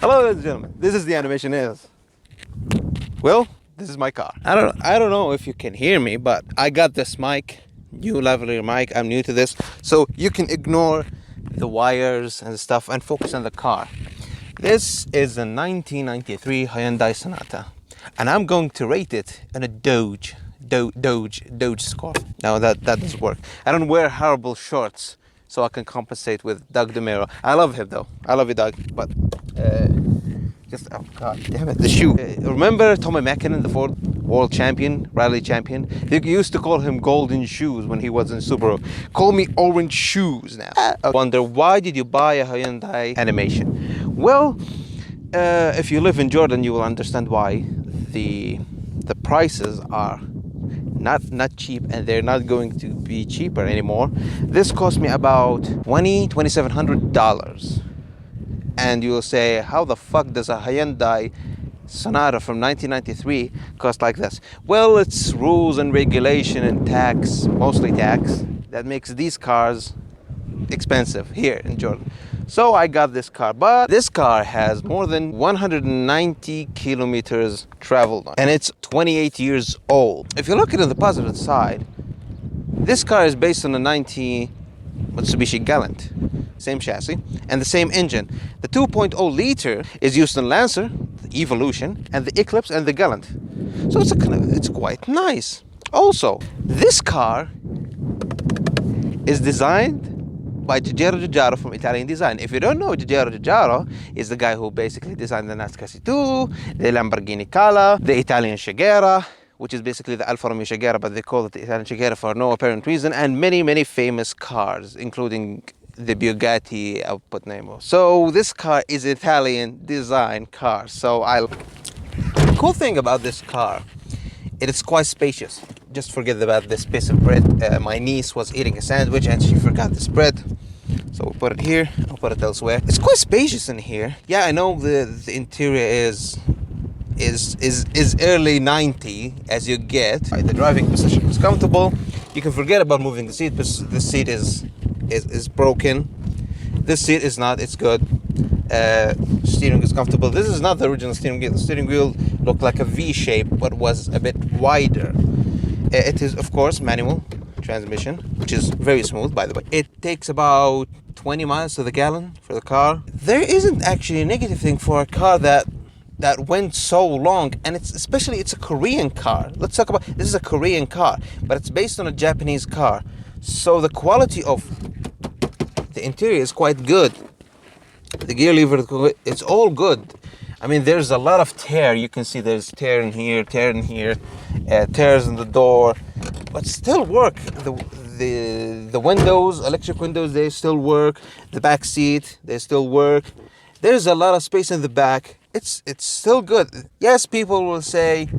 Hello, ladies and gentlemen. This is the animation is. Well, this is my car. I don't know if you can hear me, but I got this mic, new lavalier mic. I'm new to this, so you can ignore the wires and stuff and focus on the car. This is a 1993 Hyundai Sonata, and I'm going to rate it in a Doge score. Now that doesn't work. I don't wear horrible shorts, so I can compensate with Doug DeMiro. I love him though. I love you, Doug. But oh god damn it, the shoe. Remember Tommy Mäkinen, the Ford world champion, rally champion? They used to call him Golden Shoes when he was in Subaru. Call me Orange Shoes now. I wonder, why did you buy a Hyundai Animation? Well, if you live in Jordan, you will understand why. The prices are not cheap, and they're not going to be cheaper anymore. This cost me about $2,700. And you'll say, how the fuck does a Hyundai Sonata from 1993 cost like this? Well, it's rules and regulation and tax, mostly tax, that makes these cars expensive here in Jordan. So I got this car, but this car has more than 190 kilometers traveled on, and it's 28 years old. If you look at it on the positive side, this car is based on a 90 Mitsubishi Galant, same chassis and the same engine. The 2.0 liter is used in Lancer, the Evolution, and the Eclipse and the Galant. So it's quite nice. Also, this car is designed by Giugiaro Giugiaro from Italian Design. If you don't know, Giugiaro Giugiaro is the guy who basically designed the Nasca C2, the Lamborghini Cala, the Italian Shagera, which is basically the Alfa Romeo Shagera, but they call it the Italian Shagera for no apparent reason, and many famous cars, including the Bugatti, I'll put name of. So this car is Italian design car. The cool thing about this car, it is quite spacious. Just forget about this piece of bread. My niece was eating a sandwich and she forgot this bread. So we'll put it here, I'll put it elsewhere. It's quite spacious in here. Yeah, I know the interior is early 90 as you get. The driving position is comfortable. You can forget about moving the seat because the seat is broken. This seat is not, it's good. Steering is comfortable. This is not the original steering wheel. The steering wheel looked like a V shape but was a bit wider. It is of course manual transmission, which is very smooth, by the way. It takes about 20 miles to the gallon for the car. There isn't actually a negative thing for a car that went so long, and it's a Korean car. Let's talk about, this is a Korean car, but it's based on a Japanese car. So the quality of the interior is quite good. The gear lever, it's all good. I mean, there's a lot of tear. You can see there's tear in here, tears in the door, but still work. The windows, electric windows, they still work. The back seat, they still work. There's a lot of space in the back. It's still good. Yes, people will say,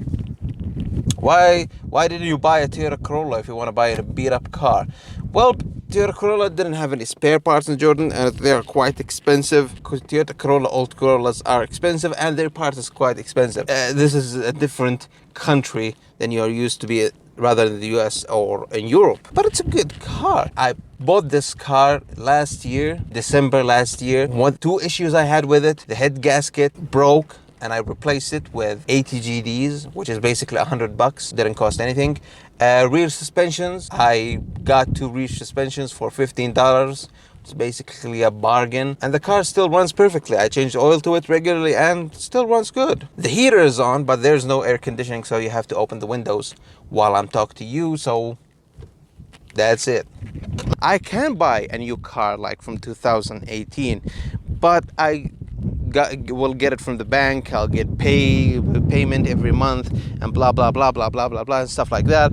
why didn't you buy a Toyota Corolla if you want to buy a beat up car? Well, Toyota Corolla didn't have any spare parts in Jordan, and they are quite expensive because Toyota Corolla, old Corollas are expensive, and their parts is quite expensive. This is a different country than you are used to be, rather than the US or in Europe. But it's a good car. I bought this car last year, December last year. Two issues I had with it: the head gasket broke, and I replaced it with ATGDs, which is basically $100, didn't cost anything. Rear suspensions, I got two rear suspensions for $15. It's basically a bargain, and the car still runs perfectly. I changed oil to it regularly and still runs good. The heater is on, but there's no air conditioning, so you have to open the windows while I'm talking to you, so that's it. I can buy a new car like from 2018, but I will get it from the bank. I'll get payment every month and blah blah blah blah blah blah blah and stuff like that.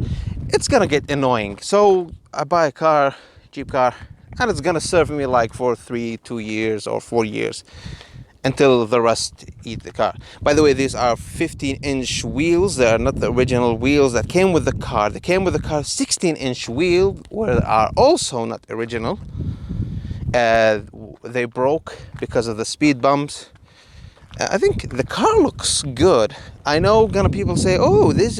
It's gonna get annoying. So I buy a car, cheap car, and it's gonna serve me like for 2 years or 4 years until the rust eat the car. By the way, these are 15-inch wheels. They are not the original wheels that came with the car. They came with the car 16-inch wheel, where are also not original. They broke because of the speed bumps. I think the car looks good. I know people say, oh, this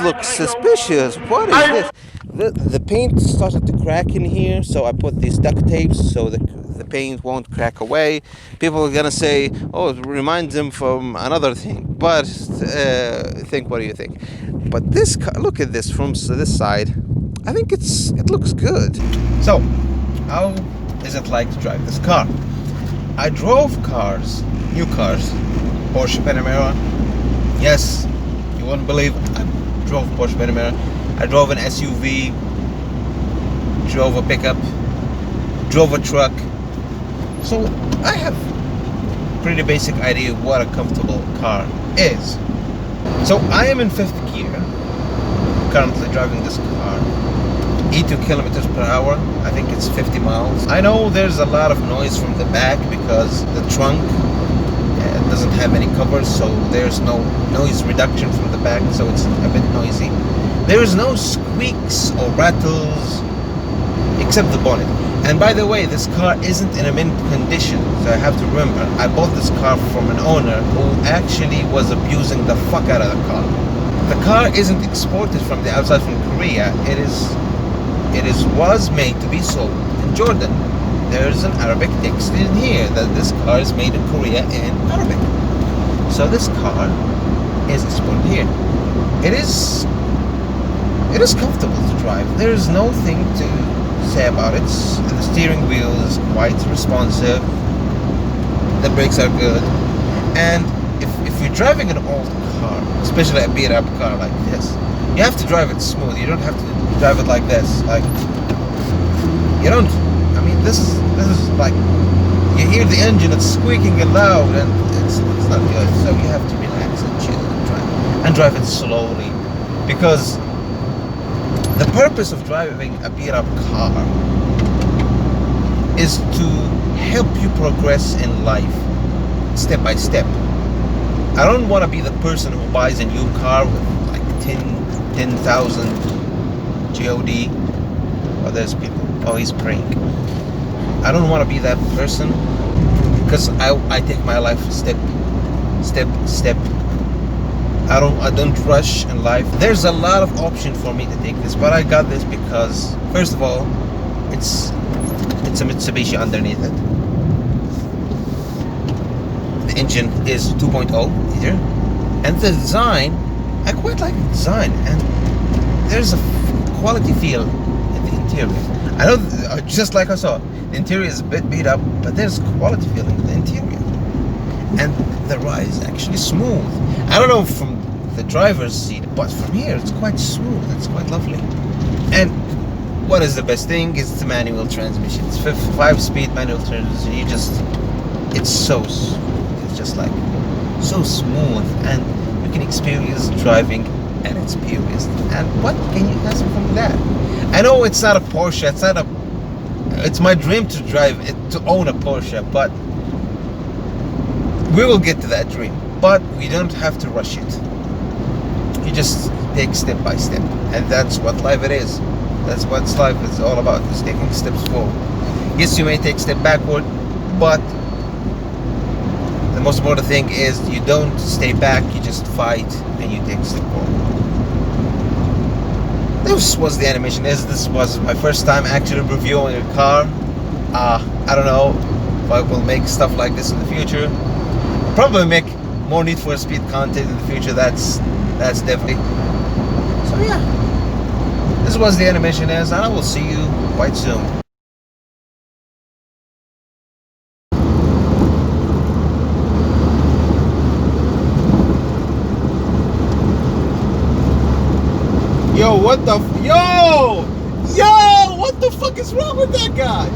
looks suspicious. What is this? The paint started to crack in here, so I put these duct tapes so the paint won't crack away. People are gonna say, "Oh, it reminds them from another thing." But think, what do you think? But this car, look at this from this side. I think it looks good. So, how is it like to drive this car? I drove cars, new cars, Porsche Panamera. Yes, you wouldn't believe I drove Porsche Panamera. I drove an SUV, drove a pickup, drove a truck. So I have pretty basic idea what a comfortable car is. So I am in 5th gear, currently driving this car. 82 kilometers per hour. I think it's 50 miles. I know there's a lot of noise from the back because the trunk doesn't have any covers, so there's no noise reduction from the back, so it's a bit noisy. There is no squeaks or rattles except the bonnet. And by the way, this car isn't in a mint condition, so I have to remember, I bought this car from an owner who actually was abusing the fuck out of the car. The car isn't exported from the outside from Korea. It was made to be sold in Jordan. There's an Arabic text in here that this car is made in Korea in Arabic. So this car is exported here. It is comfortable to drive. There is no thing to say about it. The steering wheel is quite responsive. The brakes are good. And if you're driving an old car, especially a beat up car like this, you have to drive it smooth. You don't have to drive it like this. Like, you don't. I mean, this is like, you hear the engine, it's squeaking and loud, and it's not good. So you have to relax and chill and drive it slowly, because the purpose of driving a beat up car is to help you progress in life step by step. I don't want to be the person who buys a new car with like 10,000 GOD. Oh, there's people. Oh, he's praying. I don't want to be that person, because I take my life step. I don't rush in life. There's a lot of option for me to take this, but I got this because, first of all, it's a Mitsubishi underneath it. The engine is 2.0 liter, and the design, I quite like the design, and there's a quality feel in the interior. I know, just like I saw, the interior is a bit beat up, but there's quality feel in the interior, and the ride is actually smooth. I don't know from the driver's seat, but from here it's quite smooth. It's quite lovely. And what is the best thing is the manual transmission. It's 5-speed manual transmission. It's just like so smooth, and you can experience driving at its purest. And what can you ask from that? I know it's not a Porsche. It's my dream to drive it, to own a Porsche, but we will get to that dream. But we don't have to rush it. You just take step by step, and that's what life it is. That's what life is all about, is taking steps forward. Yes, you may take a step backward, but the most important thing is you don't stay back, you just fight and you take a step forward. This was the animation. This was my first time actually reviewing a car. I don't know if I will make stuff like this in the future. I'll probably make more Need for Speed content in the future. That's definitely. So yeah, this was the animation is, and I will see you quite soon. Yo, what the fuck is wrong with that guy?